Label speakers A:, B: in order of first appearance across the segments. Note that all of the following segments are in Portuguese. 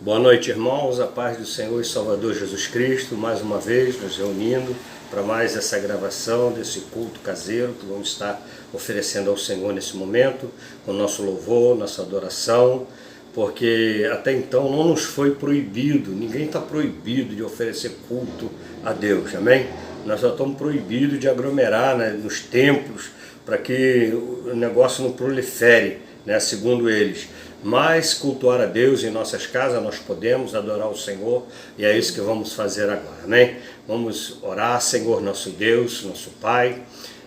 A: Boa noite, irmãos, a paz do Senhor e Salvador Jesus Cristo, mais uma vez nos reunindo para mais essa gravação desse culto caseiro que vamos estar oferecendo ao Senhor nesse momento, com nosso louvor, nossa adoração, porque até então não nos foi proibido, ninguém está proibido de oferecer culto a Deus, amém? Nós só estamos proibidos de aglomerar, né, nos templos, para que o negócio não prolifere, né, segundo eles. Mas cultuar a Deus em nossas casas nós podemos adorar o Senhor, e é isso que vamos fazer agora, amém? Vamos orar. Senhor nosso Deus, nosso Pai,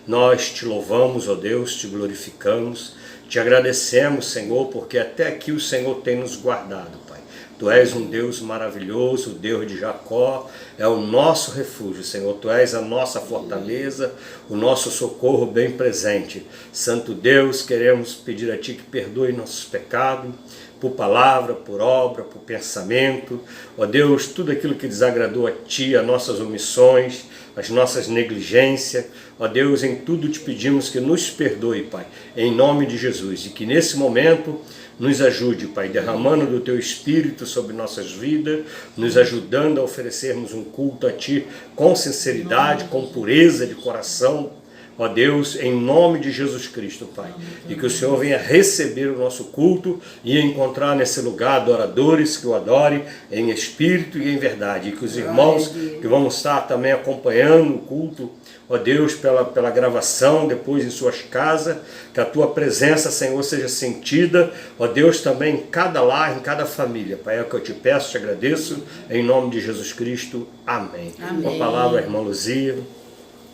A: nós te louvamos, ó Deus, te glorificamos, te agradecemos, Senhor, porque até aqui o Senhor tem nos guardado, Pai. Tu és um Deus maravilhoso, o Deus de Jacó, é o nosso refúgio, Senhor. Tu és a nossa fortaleza, o nosso socorro bem presente. Santo Deus, queremos pedir a Ti que perdoe nossos pecados, por palavra, por obra, por pensamento. Ó Deus, tudo aquilo que desagradou a Ti, as nossas omissões, as nossas negligências. Ó Deus, em tudo te pedimos que nos perdoe, Pai, em nome de Jesus. E que nesse momento nos ajude, Pai, derramando do Teu Espírito sobre nossas vidas, nos ajudando a oferecermos um culto a Ti com sinceridade, com pureza de coração, ó Deus, em nome de Jesus Cristo, Pai. E que o Senhor venha receber o nosso culto e encontrar nesse lugar adoradores que o adorem em espírito e em verdade. E que os irmãos que vão estar também acompanhando o culto, ó Deus, pela gravação, depois em suas casas, que a Tua presença, Senhor, seja sentida, ó Deus, também em cada lar, em cada família. Pai, é o que eu te peço, te agradeço, em nome de Jesus Cristo. Amém.
B: Amém.
A: Com a palavra, irmã Luzia.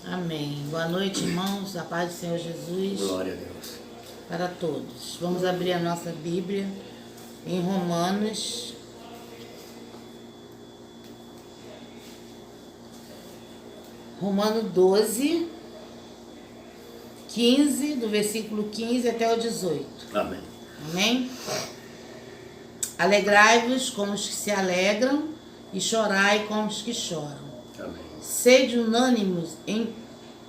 B: Amém. Boa noite, irmãos, a paz do Senhor Jesus.
A: Glória a Deus.
B: Para todos. Vamos abrir a nossa Bíblia em Romanos. Romanos 12, 15, do versículo 15 até o 18.
A: Amém.
B: Amém? Alegrai-vos com os que se alegram e chorai com os que choram.
A: Amém.
B: Sede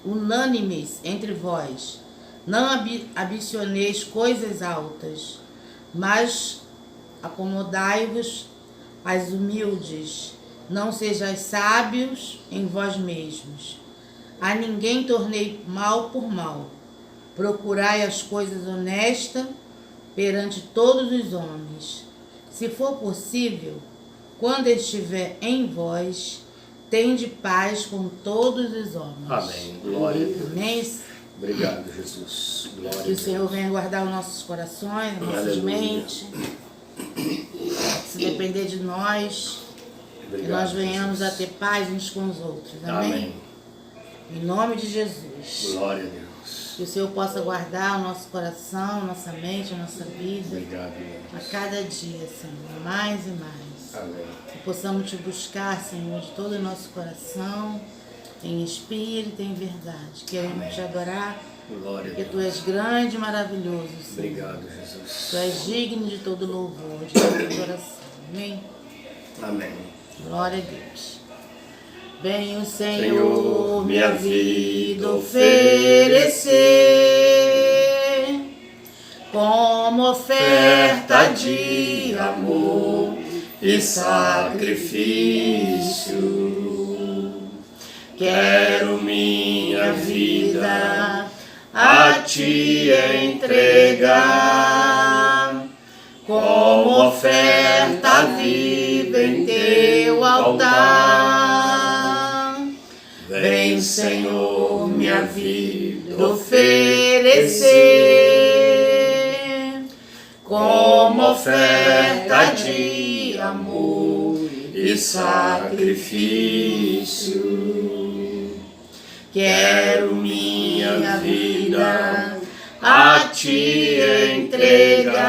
B: unânimes entre vós, não ambicioneis coisas altas, mas acomodai-vos às humildes. Não sejais sábios em vós mesmos. A ninguém tornei mal por mal. Procurai as coisas honestas perante todos os homens. Se for possível, quando estiver em vós, tende paz com todos os homens.
A: Amém. Glória a Deus.
B: Amém.
A: Obrigado, Jesus. Glória a
B: Que o
A: Deus.
B: Senhor venha guardar os nossos corações, as nossas
A: Aleluia.
B: mentes. Se depender de nós, que nós venhamos a ter paz uns com os outros. Amém?
A: Amém.
B: Em nome de Jesus.
A: Glória a Deus.
B: Que o Senhor possa guardar o nosso coração, nossa mente, a nossa vida.
A: Obrigado,
B: A
A: Deus.
B: cada dia, Senhor, mais e mais.
A: Amém.
B: Que possamos te buscar, Senhor, de todo o nosso coração, em espírito e em verdade. Queremos
A: Amém.
B: te adorar,
A: Glória a
B: porque Tu
A: Deus.
B: és grande e maravilhoso, Senhor.
A: Obrigado, Jesus.
B: Tu és digno de todo louvor, de toda adoração. Amém?
A: Amém.
B: Glória a Deus. Venho, o
A: Senhor,
B: Senhor,
A: minha
B: minha
A: vida
B: vida oferecer como oferta de amor e sacrifício. Quero minha vida a Ti entregar como oferta viva em Teu altar. Vem, Senhor, minha vida oferecer como oferta de amor e sacrifício. Quero minha vida a Ti entregar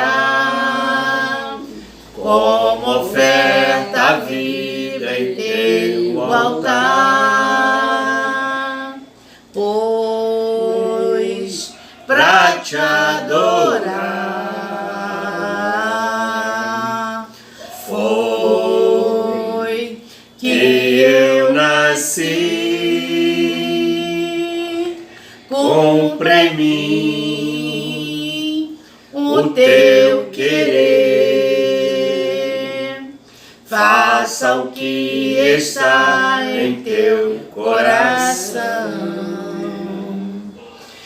B: como oferta viva em Teu altar, pois pra Te adorar foi que eu nasci. Cumpre em mim o Teu querer.
A: faça o que está em teu coração.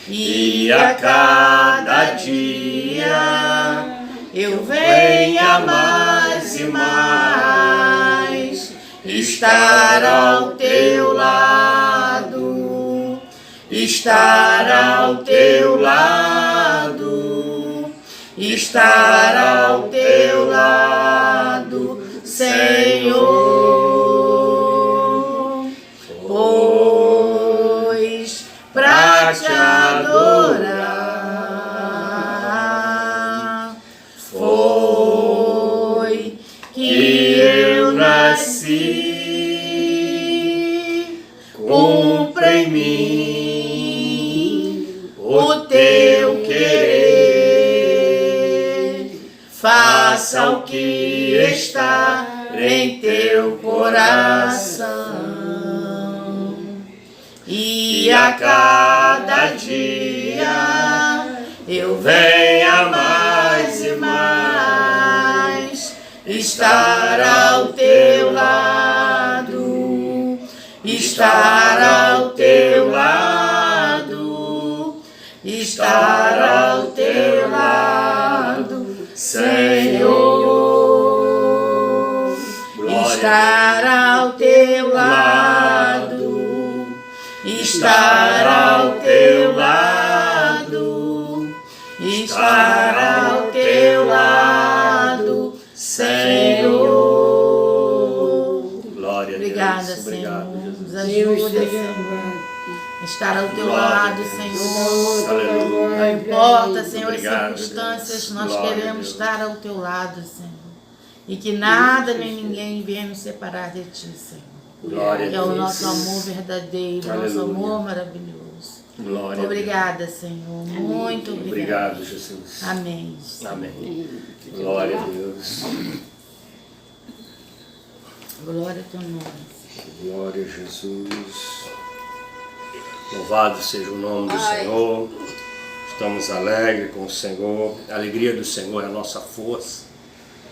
A: E a cada dia eu venha mais e mais estar ao teu lado, estar ao teu lado, estar ao teu lado, Senhor, pois pra te adorar foi que eu nasci. Cumpra em mim o teu querer, faça o que está em teu coração. E a cada dia eu venha mais e mais estar ao teu lado, estar ao teu lado, estar ao teu lado, Senhor, estar ao teu lado, estar ao teu lado, estar ao teu lado, Senhor. Glória a Deus.
B: Obrigada, Senhor. Nos ajuda, Senhor. Estar ao teu lado, Senhor.
A: Aleluia.
B: Não importa, Senhor, as
A: Obrigado,
B: circunstâncias,
A: Deus.
B: nós
A: Glória a
B: queremos
A: Deus.
B: estar ao teu lado, Senhor. E que nada nem ninguém venha nos separar de ti, Senhor.
A: Glória
B: Que
A: a
B: é o
A: Deus.
B: nosso amor verdadeiro, nosso
A: Aleluia.
B: amor maravilhoso.
A: Glória
B: Obrigada, Senhor. Muito obrigada.
A: Obrigado, Jesus.
B: Amém.
A: Amém. Glória a Deus.
B: Glória ao teu nome.
A: Glória a Jesus. Louvado seja o nome do Senhor. Estamos alegres com o Senhor. A alegria do Senhor é a nossa força.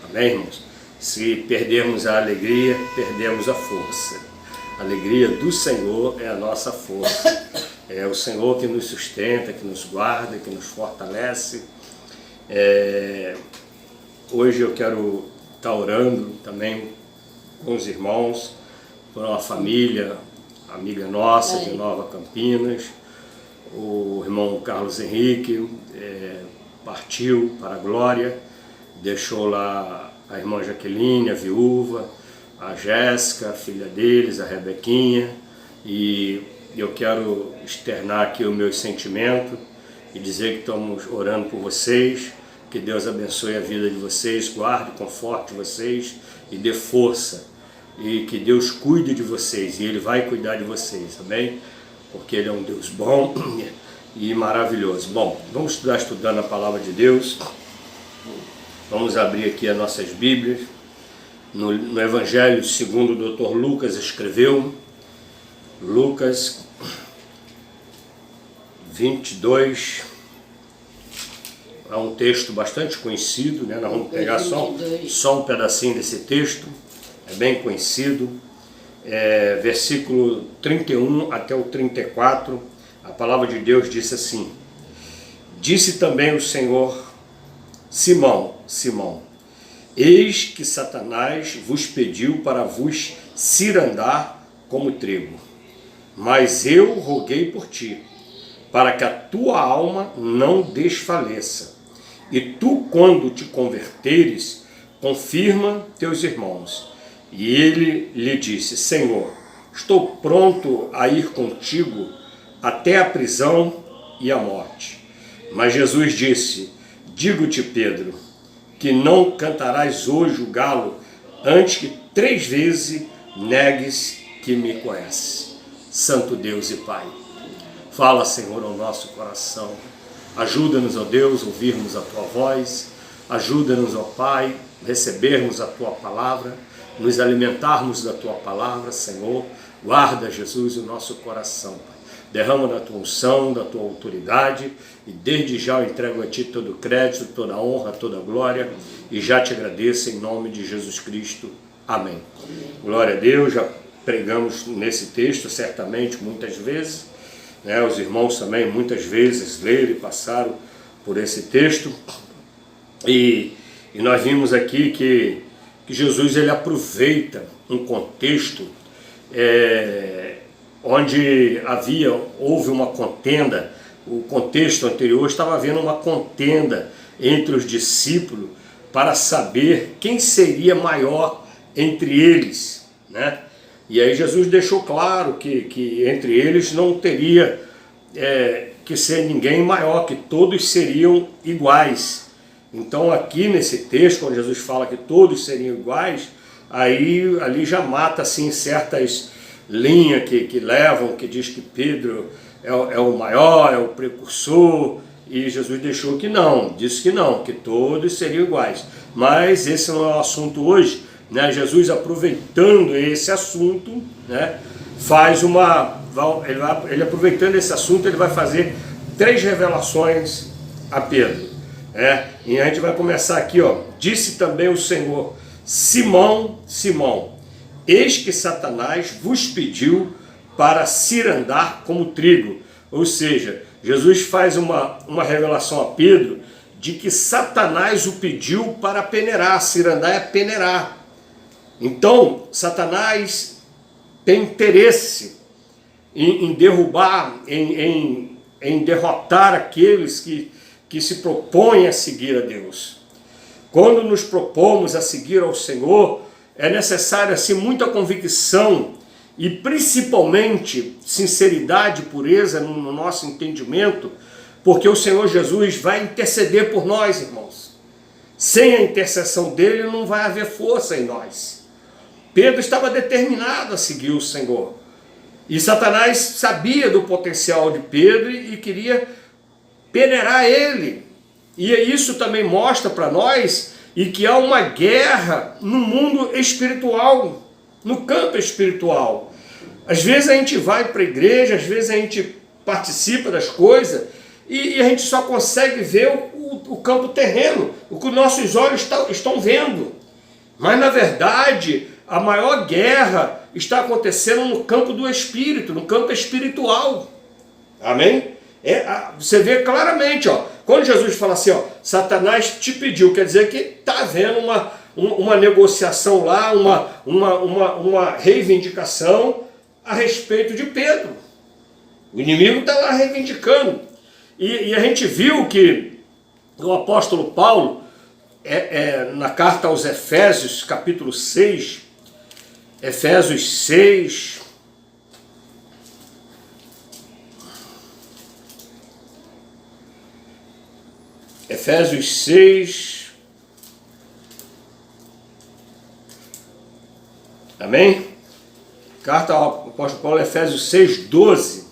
A: Amém, irmãos? Se perdermos a alegria, perdemos a força. A alegria do Senhor é a nossa força. É o Senhor que nos sustenta, que nos guarda, que nos fortalece. Hoje eu quero estar orando também com os irmãos, por uma família, amiga nossa de Nova Campinas. O irmão Carlos Henrique partiu para a glória, deixou lá a irmã Jaqueline, a viúva, a Jéssica, a filha deles, a Rebequinha, e eu quero externar aqui o meu sentimento e dizer que estamos orando por vocês, que Deus abençoe a vida de vocês, guarde, conforte vocês e dê força, e que Deus cuide de vocês, e Ele vai cuidar de vocês, amém? Porque Ele é um Deus bom e maravilhoso. Bom, vamos estudando a palavra de Deus. Vamos abrir aqui as nossas Bíblias. No Evangelho segundo o Dr. Lucas escreveu, Lucas 22, é um texto bastante conhecido, né? Nós vamos pegar só um pedacinho desse texto, é bem conhecido, versículo 31 até o 34, a palavra de Deus disse assim: disse também o Senhor, Simão, Simão, eis que Satanás vos pediu para vos cirandar como trigo, mas eu roguei por ti, para que a tua alma não desfaleça, e tu, quando te converteres, confirma teus irmãos. E ele lhe disse: Senhor, estou pronto a ir contigo até a prisão e a morte. Mas Jesus disse: digo-te, Pedro, que não cantarás hoje o galo antes que 3 vezes negues que me conhece. Santo Deus e Pai, fala, Senhor, ao nosso coração. Ajuda-nos, ó Deus, a ouvirmos a Tua voz. Ajuda-nos, ó Pai, a recebermos a Tua palavra, nos alimentarmos da Tua palavra, Senhor. Guarda, Jesus, o nosso coração, Pai. Derrama da Tua unção, da Tua autoridade, e desde já eu entrego a Ti todo o crédito, toda a honra, toda a glória, e já Te agradeço em nome de Jesus Cristo. Amém. Glória a Deus, já pregamos nesse texto certamente muitas vezes, né? Os irmãos também muitas vezes leram e passaram por esse texto, e nós vimos aqui que Jesus ele aproveita um contexto onde houve uma contenda. O contexto anterior estava havendo uma contenda entre os discípulos para saber quem seria maior entre eles, né? E aí Jesus deixou claro que entre eles não teria que ser ninguém maior, que todos seriam iguais. Então aqui nesse texto, quando Jesus fala que todos seriam iguais, aí ali já mata assim certas linhas que levam, que diz que Pedro é o maior, é o precursor, e Jesus deixou que não, disse que não, que todos seriam iguais. Mas esse não é o assunto hoje, né? Jesus, aproveitando esse assunto, né, ele aproveitando esse assunto, ele vai fazer 3 revelações a Pedro, né? E a gente vai começar aqui, ó. Disse também o Senhor: Simão, Simão, eis que Satanás vos pediu para cirandar como trigo. Ou seja, Jesus faz uma revelação a Pedro de que Satanás o pediu para peneirar. Cirandar é peneirar. Então, Satanás tem interesse em derrubar, em derrotar aqueles que se propõem a seguir a Deus. Quando nos propomos a seguir ao Senhor, é necessário assim muita convicção e principalmente sinceridade e pureza no nosso entendimento, porque o Senhor Jesus vai interceder por nós, irmãos. Sem a intercessão dele não vai haver força em nós. Pedro estava determinado a seguir o Senhor. E Satanás sabia do potencial de Pedro e queria peneirar ele. E isso também mostra para nós e que há uma guerra no mundo espiritual, no campo espiritual. Às vezes a gente vai para a igreja, às vezes a gente participa das coisas e a gente só consegue ver o campo terreno, o que nossos olhos estão vendo. Mas na verdade, a maior guerra está acontecendo no campo do espírito, no campo espiritual. Amém? Você vê claramente, ó, quando Jesus fala assim, ó, Satanás te pediu, quer dizer que está havendo uma negociação lá, uma reivindicação a respeito de Pedro. O inimigo está lá reivindicando. E a gente viu que o apóstolo Paulo, na carta aos Efésios, capítulo 6, Efésios 6, Efésios 6, amém? Carta ao apóstolo Paulo, Efésios 6, 12,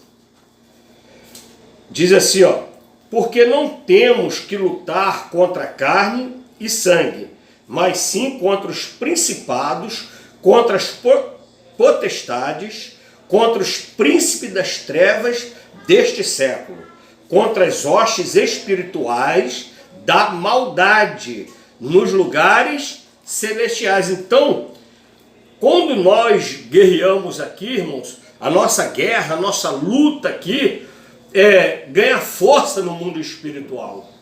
A: diz assim, ó: porque não temos que lutar contra carne e sangue, mas sim contra os principados, contra as potestades, contra os príncipes das trevas deste século, contra as hostes espirituais da maldade nos lugares celestiais. Então, quando nós guerreamos aqui, irmãos, a nossa guerra, a nossa luta aqui, ganha força no mundo espiritual.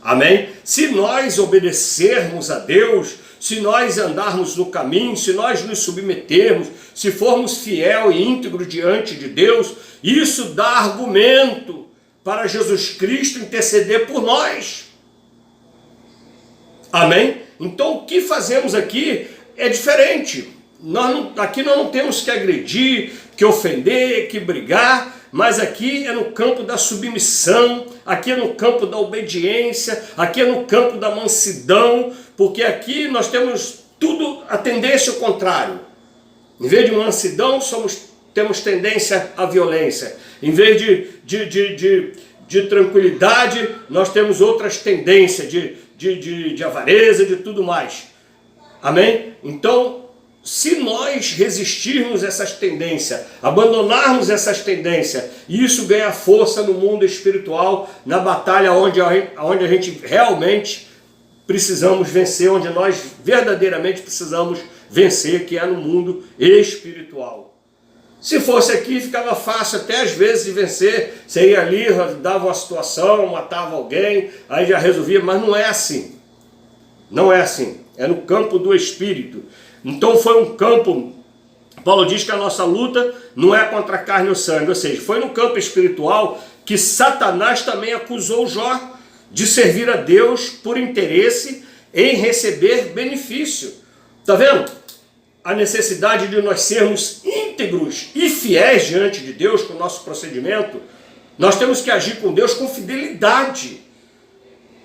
A: Amém? Se nós obedecermos a Deus, se nós andarmos no caminho, se nós nos submetermos, se formos fiel e íntegro diante de Deus, isso dá argumento para Jesus Cristo interceder por nós. Amém? Então o que fazemos aqui é diferente. Aqui nós não temos que agredir, que ofender, que brigar, mas aqui é no campo da submissão, aqui é no campo da obediência, aqui é no campo da mansidão, porque aqui nós temos tudo a tendência ao contrário. Em vez de mansidão, temos tendência à violência. Em vez de tranquilidade, nós temos outras tendências de avareza, de tudo mais. Amém? Então, se nós resistirmos a essas tendências, abandonarmos essas tendências, isso ganha força no mundo espiritual, na batalha onde a gente realmente precisamos vencer, onde nós verdadeiramente precisamos vencer, que é no mundo espiritual. Se fosse aqui, ficava fácil até às vezes de vencer. Você ia ali, dava uma situação, matava alguém, aí já resolvia, mas não é assim. Não é assim. É no campo do Espírito. Então foi um campo... Paulo diz que a nossa luta não é contra a carne ou sangue, ou seja, foi no campo espiritual que Satanás também acusou Jó de servir a Deus por interesse em receber benefício. Está vendo? A necessidade de nós sermos íntegros e fiéis diante de Deus com o nosso procedimento. Nós temos que agir com Deus com fidelidade.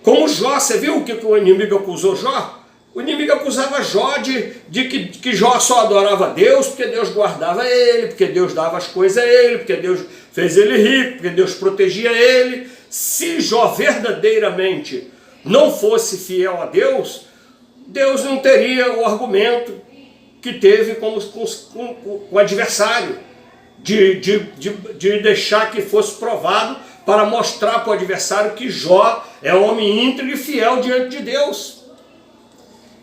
A: Como Jó, você viu o que o inimigo acusou Jó? O inimigo acusava Jó de que Jó só adorava Deus porque Deus guardava ele, porque Deus dava as coisas a ele, porque Deus fez ele rico, porque Deus protegia ele. Se Jó verdadeiramente não fosse fiel a Deus, Deus não teria o argumento que teve com o adversário, de deixar que fosse provado para mostrar para o adversário que Jó é um homem íntegro e fiel diante de Deus.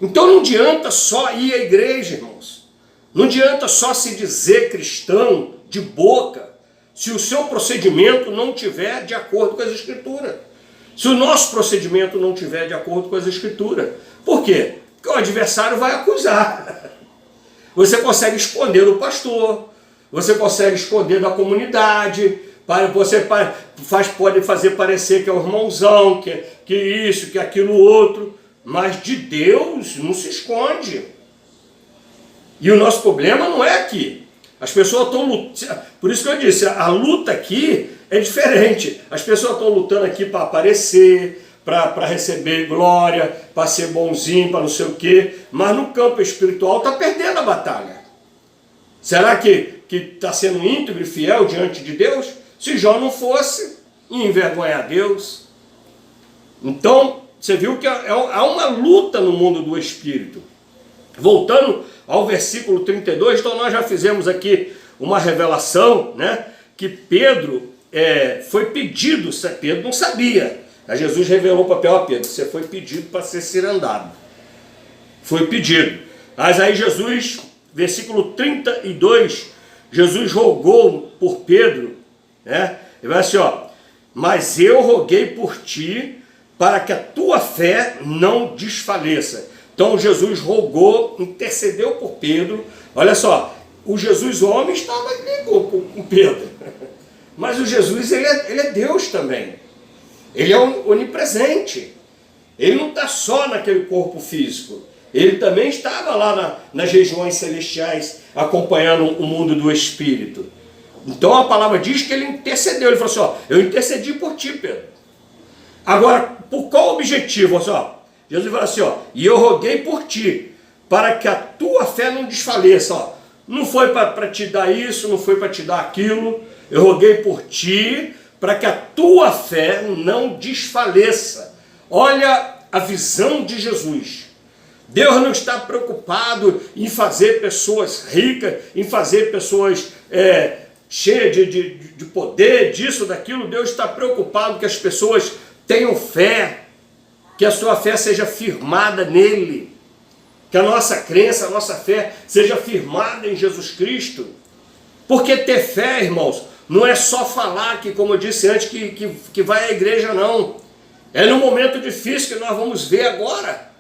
A: Então não adianta só ir à igreja, irmãos. Não adianta só se dizer cristão de boca, se o seu procedimento não estiver de acordo com as Escrituras. Se o nosso procedimento não estiver de acordo com as Escrituras. Por quê? Porque o adversário vai acusar. Você consegue esconder do pastor, você consegue esconder da comunidade, você pode fazer parecer que é o irmãozão, que isso, que aquilo outro. Mas de Deus não se esconde. E o nosso problema não é aqui. As pessoas estão lutando. Por isso que eu disse, a luta aqui é diferente. As pessoas estão lutando aqui para aparecer, para receber glória, para ser bonzinho, para não sei o quê. Mas no campo espiritual está perdendo a batalha. Será que está sendo íntegro e fiel diante de Deus? Se Jó não fosse, ia envergonhar Deus. Então, você viu que há uma luta no mundo do Espírito. Voltando ao versículo 32, então nós já fizemos aqui uma revelação, né, que Pedro foi pedido, Pedro não sabia. Aí Jesus revelou para Pedro, você foi pedido para ser cirandado. Foi pedido. Mas aí Jesus, versículo 32, Jesus rogou por Pedro, né, ele vai assim, ó, mas eu roguei por ti, para que a tua fé não desfaleça. Então Jesus rogou, intercedeu por Pedro. Olha só, o Jesus homem estava ali com Pedro. Mas o Jesus, ele é Deus também. Ele é onipresente. Ele não está só naquele corpo físico. Ele também estava lá nas regiões celestiais, acompanhando o mundo do Espírito. Então a palavra diz que ele intercedeu. Ele falou assim, ó, eu intercedi por ti, Pedro. Agora, por qual objetivo? Olha só, Jesus fala assim, ó, e eu roguei por ti, para que a tua fé não desfaleça. Ó. Não foi para te dar isso, não foi para te dar aquilo. Eu roguei por ti, para que a tua fé não desfaleça. Olha a visão de Jesus. Deus não está preocupado em fazer pessoas ricas, em fazer pessoas cheias de poder, disso, daquilo. Deus está preocupado que as pessoas tenham fé, que a sua fé seja firmada nele, que a nossa crença, a nossa fé seja firmada em Jesus Cristo. Porque ter fé, irmãos, não é só falar que, como eu disse antes, que vai à igreja, não. É no momento difícil que nós vamos ver agora.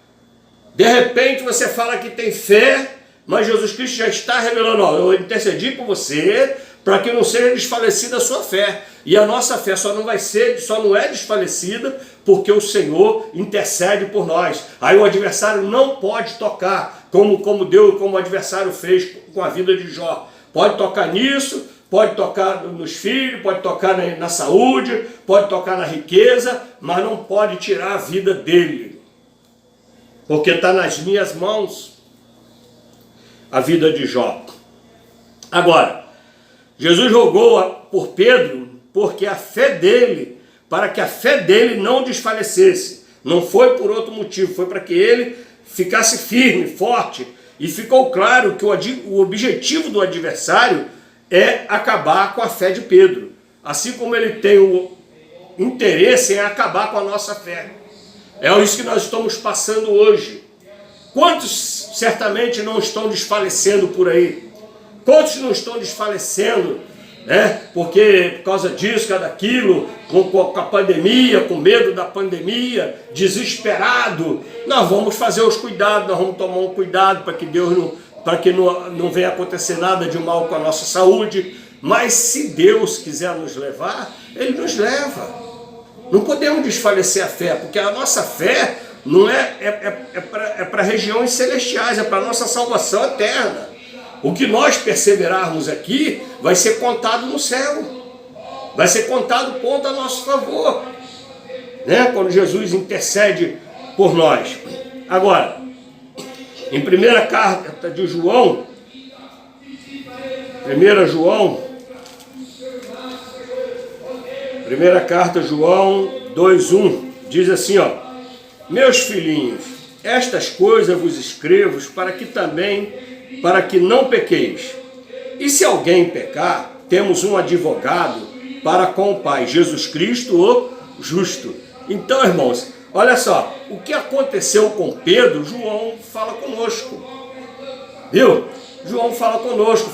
A: De repente você fala que tem fé, mas Jesus Cristo já está revelando, ó, eu intercedi por você, para que não seja desfalecida a sua fé. E a nossa fé só não é desfalecida porque o Senhor intercede por nós. Aí o adversário não pode tocar, como o adversário fez com a vida de Jó. Pode tocar nisso, pode tocar nos filhos, pode tocar na saúde, pode tocar na riqueza, mas não pode tirar a vida dele. Porque está nas minhas mãos a vida de Jó. Agora, Jesus rogou por Pedro porque a fé dele, para que a fé dele não desfalecesse. Não foi por outro motivo, foi para que ele ficasse firme, forte. E ficou claro que o objetivo do adversário é acabar com a fé de Pedro. Assim como ele tem o interesse em acabar com a nossa fé. É isso que nós estamos passando hoje. Quantos certamente não estão desfalecendo por aí. Quantos não estão desfalecendo, né? Porque por causa disso, por causa daquilo, com a pandemia, com medo da pandemia, desesperado. Nós vamos fazer os cuidados, nós vamos tomar um cuidado para que não venha acontecer nada de mal com a nossa saúde. Mas se Deus quiser nos levar, Ele nos leva. Não podemos desfalecer a fé, porque a nossa fé não é para regiões celestiais, é para a nossa salvação eterna. O que nós perseverarmos aqui vai ser contado no céu. Vai ser contado ponto a nosso favor, né? Quando Jesus intercede por nós. Agora, em primeira carta de João, 1 carta João 2:1, diz assim, ó: meus filhinhos, estas coisas vos escrevo para que não pequeis. E se alguém pecar, temos um advogado para com o Pai, Jesus Cristo, o justo. Então, irmãos, olha só, o que aconteceu com Pedro, João fala conosco. Viu? João fala conosco,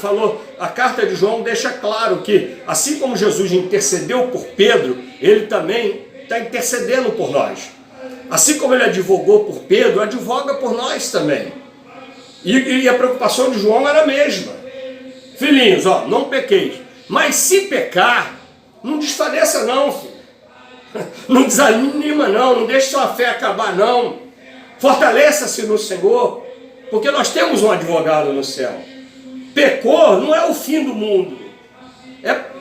A: a carta de João deixa claro que, assim como Jesus intercedeu por Pedro, ele também está intercedendo por nós. Assim como ele advogou por Pedro, advoga por nós também. E a preocupação de João era a mesma. Filhinhos, ó, não pequeis. Mas se pecar, não desfaleça não, filho. Não desanima não deixe sua fé acabar não. Fortaleça-se no Senhor, porque nós temos um advogado no céu. Pecou não é o fim do mundo.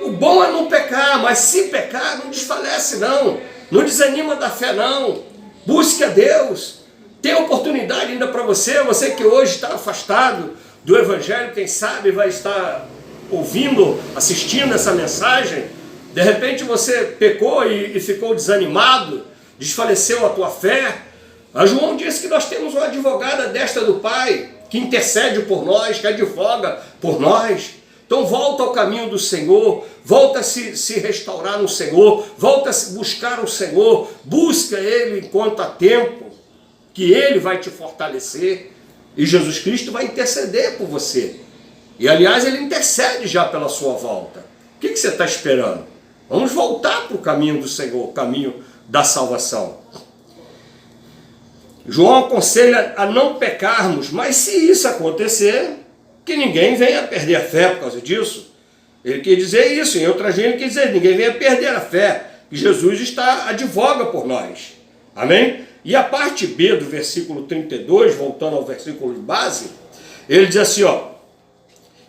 A: O bom é não pecar, mas se pecar, não desfalece não. Não desanima da fé não. Busque a Deus. Tem oportunidade ainda para você que hoje está afastado do Evangelho, quem sabe vai estar ouvindo, assistindo essa mensagem. De repente você pecou e ficou desanimado, desfaleceu a tua fé. A João disse que nós temos uma advogada destra do Pai, que intercede por nós, que advoga por nós. Então volta ao caminho do Senhor, volta a se restaurar no Senhor, volta a buscar o Senhor, busca Ele enquanto há tempo, que Ele vai te fortalecer e Jesus Cristo vai interceder por você. E aliás, Ele intercede já pela sua volta. O que você está esperando? Vamos voltar para o caminho do Senhor, o caminho da salvação. João aconselha a não pecarmos, mas se isso acontecer, que ninguém venha perder a fé por causa disso. Ele quer dizer isso, em outra gente ele quer dizer, ninguém venha perder a fé, que Jesus advoga por nós. Amém? E a parte B do versículo 32, voltando ao versículo de base, ele diz assim, ó: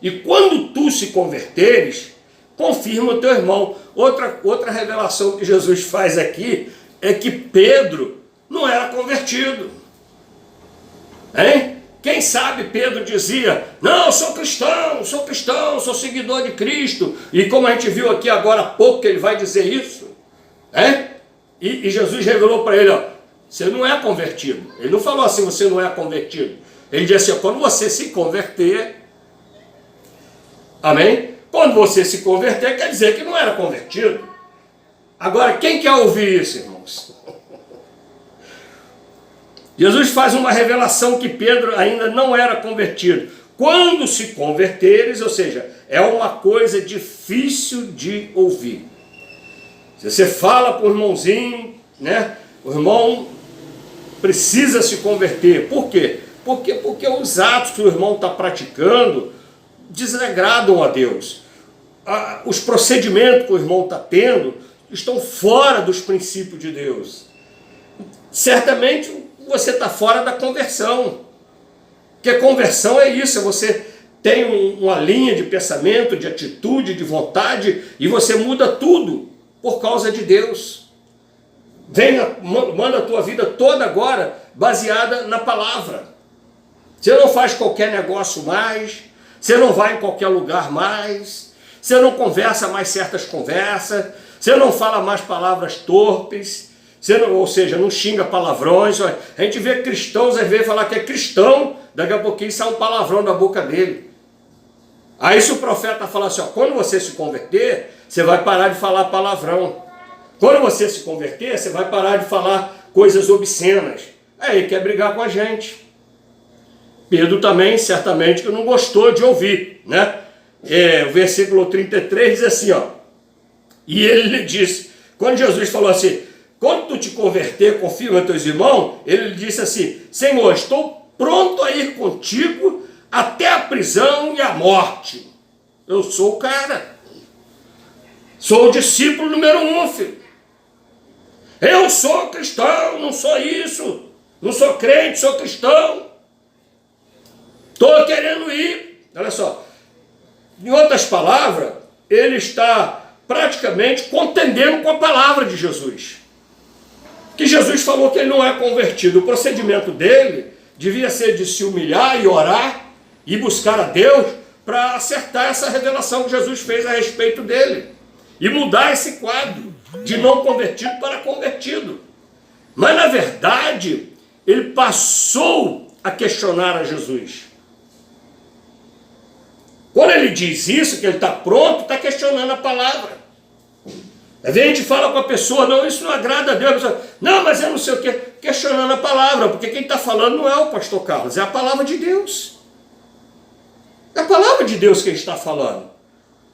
A: e quando tu se converteres, confirma o teu irmão. Outra revelação que Jesus faz aqui é que Pedro não era convertido. Hein? Quem sabe Pedro dizia, não, sou cristão, sou seguidor de Cristo. E como a gente viu aqui agora há pouco que ele vai dizer isso, hein? E Jesus revelou para ele, ó, você não é convertido. Ele não falou assim, você não é convertido. Ele disse assim, quando você se converter, amém? Quando você se converter, quer dizer que não era convertido. Agora, quem quer ouvir isso, irmãos? Jesus faz uma revelação que Pedro ainda não era convertido. Quando se converteres, ou seja, é uma coisa difícil de ouvir. Se você fala para o irmãozinho, né? O irmão precisa se converter. Por quê? Porque os atos que o irmão está praticando desagradam a Deus. Os procedimentos que o irmão está tendo estão fora dos princípios de Deus. Certamente você está fora da conversão. Porque conversão é isso, você tem uma linha de pensamento, de atitude, de vontade, e você muda tudo por causa de Deus. Manda a tua vida toda agora baseada na palavra. Você não faz qualquer negócio mais, você não vai em qualquer lugar mais, você não conversa mais certas conversas, você não fala mais palavras torpes, ou seja, não xinga palavrões. A gente vê cristãos às vezes falar que é cristão, daqui a pouquinho sai um palavrão da boca dele. Aí se o profeta falar assim, ó, quando você se converter, você vai parar de falar palavrão. Quando você se converter, você vai parar de falar coisas obscenas. Aí ele quer brigar com a gente. Pedro também, certamente, que não gostou de ouvir, né? O versículo 33 diz assim, ó. E ele lhe disse, quando Jesus falou assim, quando tu te converter, confirma teus irmãos, ele lhe disse assim, Senhor, estou pronto a ir contigo até a prisão e a morte. Eu sou o cara. Sou o discípulo número 1, filho. Eu sou cristão, não sou isso. Não sou crente, sou cristão. Estou querendo ir. Olha só. Em outras palavras, ele está praticamente contendendo com a palavra de Jesus. Que Jesus falou que ele não é convertido. O procedimento dele devia ser de se humilhar e orar e buscar a Deus para acertar essa revelação que Jesus fez a respeito dele. E mudar esse quadro de não convertido para convertido. Mas na verdade, ele passou a questionar a Jesus. Quando ele diz isso, que ele está pronto, está questionando a palavra. Às vezes a gente fala com a pessoa, não, isso não agrada a Deus. A pessoa, não, mas eu não sei o quê. Questionando a palavra, porque quem está falando não é o pastor Carlos, é a palavra de Deus. É a palavra de Deus que ele está falando.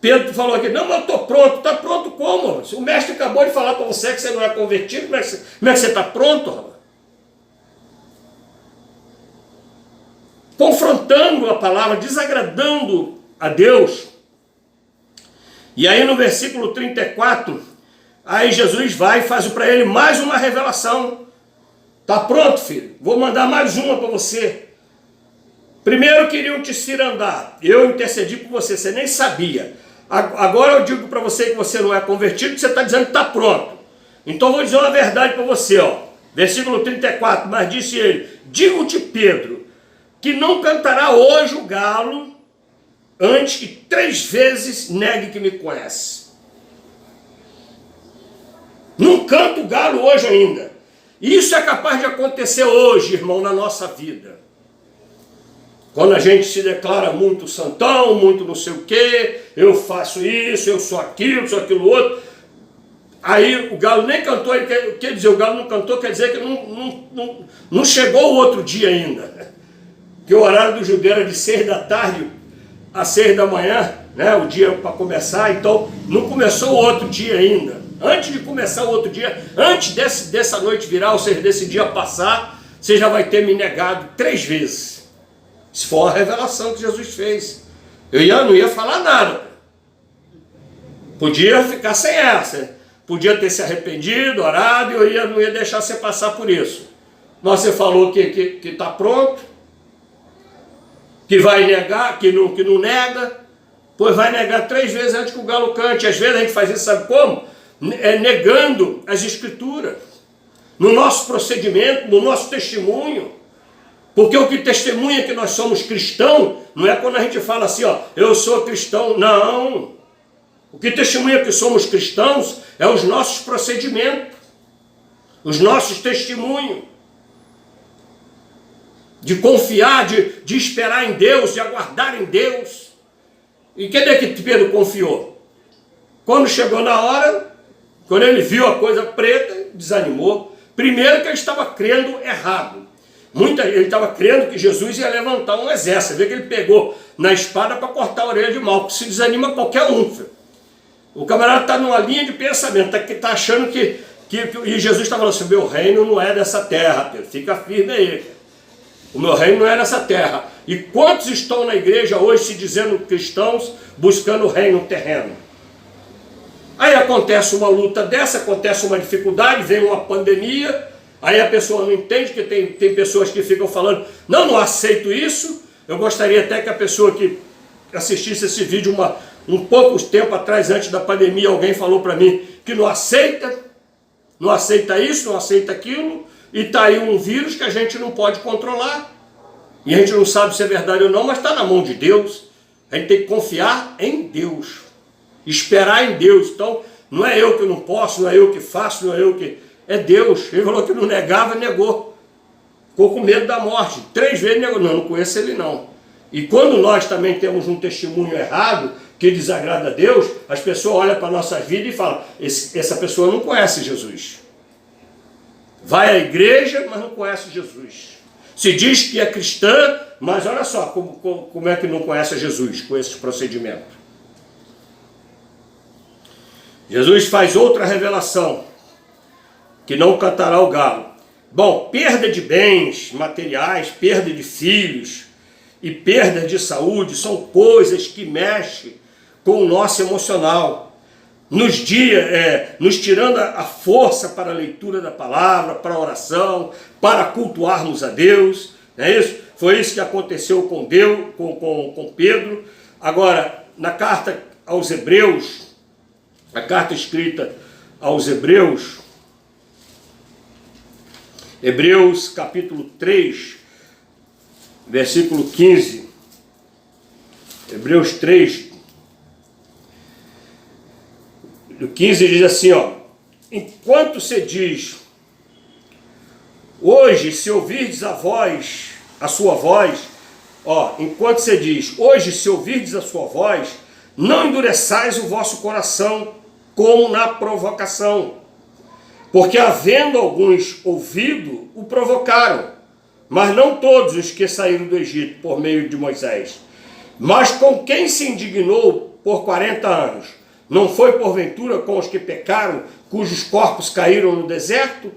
A: Pedro falou aqui, não, mas eu estou pronto. Está pronto como? O mestre acabou de falar para você que você não é convertido, como é que você está pronto, rapaz? Confrontando a palavra, desagradando a Deus. E aí no versículo 34, aí Jesus vai e faz para ele mais uma revelação. Está pronto, filho? Vou mandar mais uma para você. Primeiro queriam te cirandar. Eu intercedi por você, você nem sabia. Agora eu digo para você que você não é convertido, você está dizendo que está pronto. Então eu vou dizer uma verdade para você, ó. Versículo 34, mas disse ele, digo-te, Pedro, que não cantará hoje o galo antes que 3 vezes negue que me conhece. Não canta o galo hoje ainda. Isso é capaz de acontecer hoje, irmão, na nossa vida. Quando a gente se declara muito santão, muito não sei o quê, eu faço isso, eu sou aquilo, sou aquilo outro. Aí o galo nem cantou, ele quer dizer, o galo não cantou, quer dizer que não chegou o outro dia ainda. Que o horário do judeu era de 6 da tarde às 6 da manhã, né, o dia para começar, então não começou o outro dia ainda. Antes de começar o outro dia, antes dessa noite virar, ou seja, desse dia passar, você já vai ter me negado 3 vezes. Isso foi uma revelação que Jesus fez. Eu não ia falar nada. Podia ficar sem essa. Podia ter se arrependido, orado, e eu não ia deixar você passar por isso. Mas você falou que está pronto, que vai negar, que não nega, pois vai negar 3 vezes antes que o galo cante. Às vezes a gente faz isso, sabe como? Negando as escrituras, no nosso procedimento, no nosso testemunho. Porque o que testemunha que nós somos cristãos, não é quando a gente fala assim, ó, eu sou cristão, não. O que testemunha que somos cristãos é os nossos procedimentos, os nossos testemunhos. De confiar, de esperar em Deus, de aguardar em Deus. E cadê que Pedro confiou? Quando chegou na hora, quando ele viu a coisa preta, desanimou. Primeiro que ele estava crendo errado. Ele estava crendo que Jesus ia levantar um exército. Você vê que ele pegou na espada para cortar a orelha de Malco. Se desanima qualquer um, filho. O camarada está numa linha de pensamento, está achando que e Jesus está falando assim, meu reino não é dessa terra, Pedro. Fica firme aí. O meu reino não é nessa terra. E quantos estão na igreja hoje se dizendo cristãos, buscando o reino terreno? Aí acontece uma luta dessa, acontece uma dificuldade, vem uma pandemia, aí a pessoa não entende, que tem pessoas que ficam falando, não aceito isso. Eu gostaria até que a pessoa que assistisse esse vídeo um pouco tempo atrás, antes da pandemia, alguém falou para mim que não aceita isso, não aceita aquilo, e está aí um vírus que a gente não pode controlar, e a gente não sabe se é verdade ou não, mas está na mão de Deus. A gente tem que confiar em Deus, esperar em Deus. Então, não é eu que não posso, não é eu que faço, não é eu que... É Deus. Ele falou que não negava, negou. Ficou com medo da morte. 3 vezes negou. Não conheço ele não. E quando nós também temos um testemunho errado, que desagrada a Deus, as pessoas olham para a nossa vida e falam, essa pessoa não conhece Jesus. Vai à igreja, mas não conhece Jesus. Se diz que é cristã, Mas olha só como é que não conhece Jesus com esse procedimento. Jesus faz outra revelação, que não cantará o galo. Bom, perda de bens materiais, perda de filhos e perda de saúde são coisas que mexem com o nosso emocional, nos tirando a força para a leitura da palavra, para a oração, para cultuarmos a Deus. Não é isso? Foi isso que aconteceu com Pedro. Agora, na carta aos Hebreus, a carta escrita aos Hebreus, Hebreus capítulo 3, versículo 15. Hebreus 3, do 15 diz assim, ó: enquanto se diz, hoje se ouvirdes a sua voz, ó, enquanto se diz, hoje se ouvirdes a sua voz, não endureçais o vosso coração como na provocação. Porque havendo alguns ouvido, o provocaram, mas não todos os que saíram do Egito por meio de Moisés. Mas com quem se indignou por 40 anos? Não foi porventura com os que pecaram, cujos corpos caíram no deserto?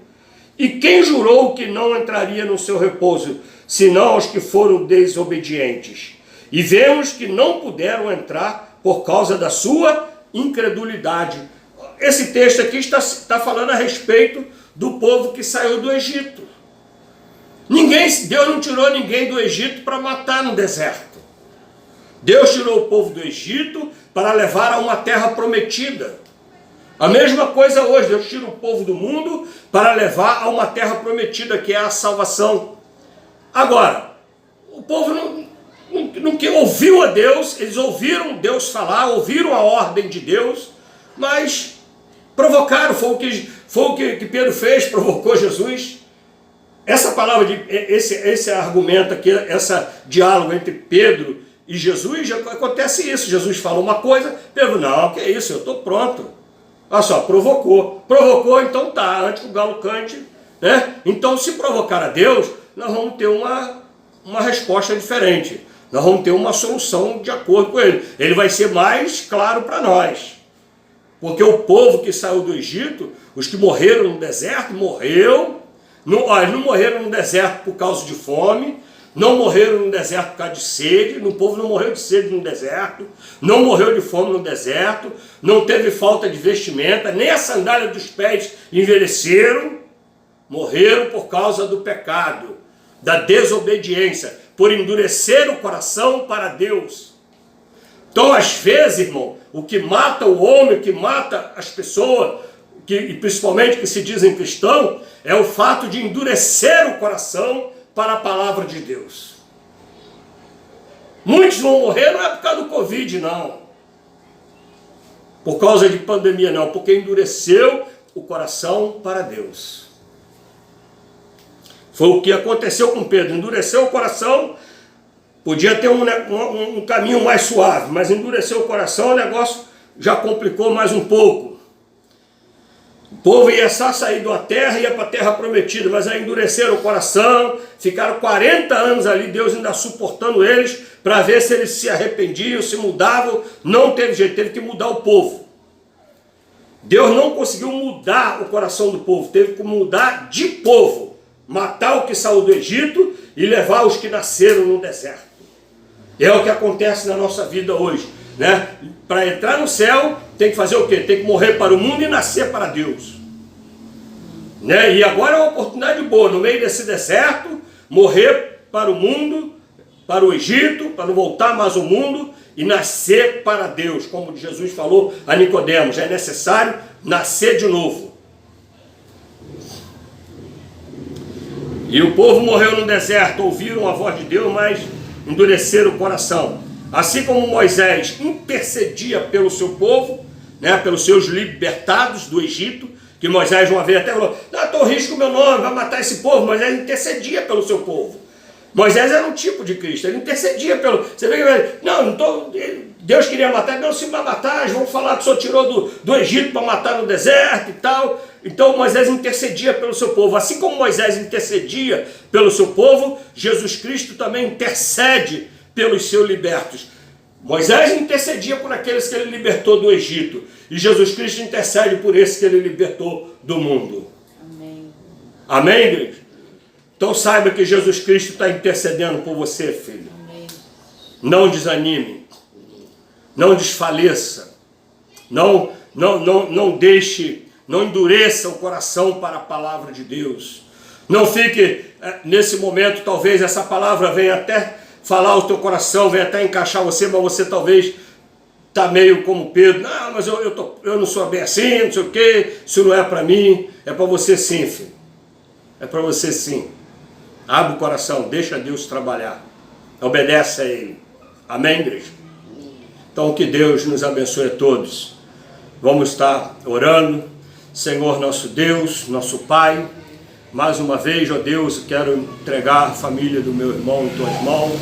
A: E quem jurou que não entraria no seu repouso, senão os que foram desobedientes? E vemos que não puderam entrar por causa da sua incredulidade. Esse texto aqui está falando a respeito do povo que saiu do Egito. Deus não tirou ninguém do Egito para matar no deserto. Deus tirou o povo do Egito para levar a uma terra prometida. A mesma coisa hoje, Deus tira o povo do mundo para levar a uma terra prometida, que é a salvação. Agora, o povo não ouviu a Deus, eles ouviram Deus falar, ouviram a ordem de Deus, mas provocaram, foi o que Pedro fez, provocou Jesus. Essa palavra, esse argumento aqui, esse diálogo entre Pedro e Jesus, já acontece isso. Jesus fala uma coisa, Pedro, não, que é isso, eu estou pronto. Olha só, provocou, então tá, antes que o galo cante, né? Então, se provocar a Deus, nós vamos ter uma resposta diferente, nós vamos ter uma solução de acordo com ele. Ele vai ser mais claro para nós. Porque o povo que saiu do Egito, os que morreram no deserto, eles não morreram no deserto por causa de fome, não morreram no deserto por causa de sede, o povo não morreu de sede no deserto, não morreu de fome no deserto, não teve falta de vestimenta, nem a sandália dos pés envelheceram, morreram por causa do pecado, da desobediência, por endurecer o coração para Deus. Então, às vezes, irmão, o que mata o homem, o que mata as pessoas, e principalmente que se dizem cristãos, é o fato de endurecer o coração para a palavra de Deus. Muitos vão morrer, não é por causa do Covid, não. Por causa de pandemia, não. Porque endureceu o coração para Deus. Foi o que aconteceu com Pedro. Endureceu o coração. Podia ter um caminho mais suave, mas endureceu o coração, o negócio já complicou mais um pouco. O povo ia só sair da terra, ia para a terra prometida, mas aí endureceram o coração, ficaram 40 anos ali, Deus ainda suportando eles, para ver se eles se arrependiam, se mudavam. Não teve jeito, teve que mudar o povo. Deus não conseguiu mudar o coração do povo, teve que mudar de povo, matar o que saiu do Egito e levar os que nasceram no deserto. É o que acontece na nossa vida hoje, né? Para entrar no céu, tem que fazer o quê? Tem que morrer para o mundo e nascer para Deus, né? E agora é uma oportunidade boa, no meio desse deserto, morrer para o mundo, para o Egito, para não voltar mais ao mundo e nascer para Deus, como Jesus falou a Nicodemos, é necessário nascer de novo. E o povo morreu no deserto, ouviram a voz de Deus, mas endureceram o coração. Assim como Moisés intercedia pelo seu povo, né, pelos seus libertados do Egito, que Moisés uma vez até falou, não, estou risco o meu nome, vai matar esse povo. Moisés intercedia pelo seu povo. Moisés era um tipo de Cristo, ele intercedia pelo... Você vê que não tô... Deus queria matar, não, se vai matar, vão falar que o Senhor tirou do Egito para matar no deserto e tal. Então Moisés intercedia pelo seu povo. Assim como Moisés intercedia pelo seu povo, Jesus Cristo também intercede pelos seus libertos. Moisés intercedia por aqueles que ele libertou do Egito. E Jesus Cristo intercede por esses que ele libertou do mundo.
B: Amém.
A: Amém, igreja? Então saiba que Jesus Cristo está intercedendo por você, filho.
B: Amém.
A: Não desanime. Não desfaleça. Não deixe, não endureça o coração para a palavra de Deus. Não fique nesse momento, talvez essa palavra venha até falar ao teu coração, venha até encaixar você, mas você talvez está meio como Pedro. Não, mas eu não sou bem assim, não sei o quê, isso não é para mim. É para você sim, filho. É para você sim. Abre o coração, deixa Deus trabalhar. Obedece a Ele. Amém, igreja? Então que Deus nos abençoe a todos. Vamos estar orando. Senhor nosso Deus, nosso Pai, mais uma vez, ó Deus, quero entregar a família do meu irmão em tuas mãos,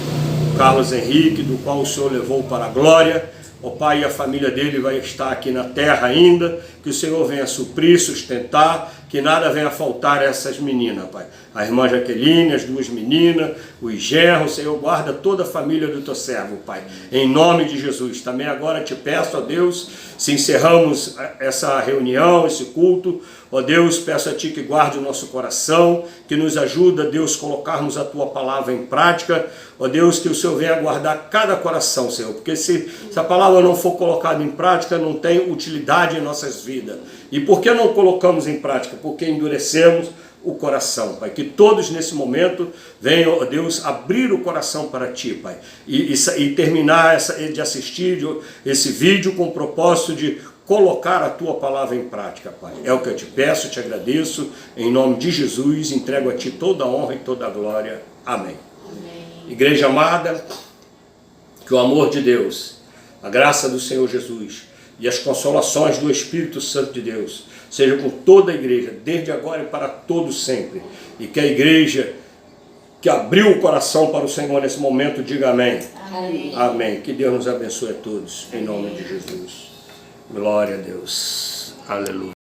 A: Carlos Henrique, do qual o Senhor levou para a glória. Ó Pai, e a família dele vai estar aqui na terra ainda, que o Senhor venha suprir, sustentar, que nada venha faltar a essas meninas, Pai. A irmã Jaqueline, as duas meninas, os genros, Senhor, guarda toda a família do teu servo, Pai. Em nome de Jesus. Também agora te peço, ó Deus, se encerramos essa reunião, esse culto, ó Deus, peço a Ti que guarde o nosso coração, que nos ajuda, Deus, colocarmos a Tua palavra em prática. Ó Deus, que o Senhor venha guardar cada coração, Senhor, porque se a palavra não for colocada em prática, não tem utilidade em nossas vidas. E por que não colocamos em prática? Porque endurecemos o coração, Pai. Que todos nesse momento venham, ó Deus, abrir o coração para Ti, Pai. E terminar de assistir esse vídeo com o propósito de colocar a Tua palavra em prática, Pai. É o que eu te peço, te agradeço. Em nome de Jesus, entrego a Ti toda a honra e toda a glória. Amém. Amém. Igreja amada, que o amor de Deus, a graça do Senhor Jesus e as consolações do Espírito Santo de Deus seja com toda a igreja, desde agora e para todo sempre. E que a igreja que abriu o coração para o Senhor nesse momento, diga amém. Amém. Amém. Que Deus nos abençoe a todos, em nome de Jesus. Glória a Deus. Aleluia.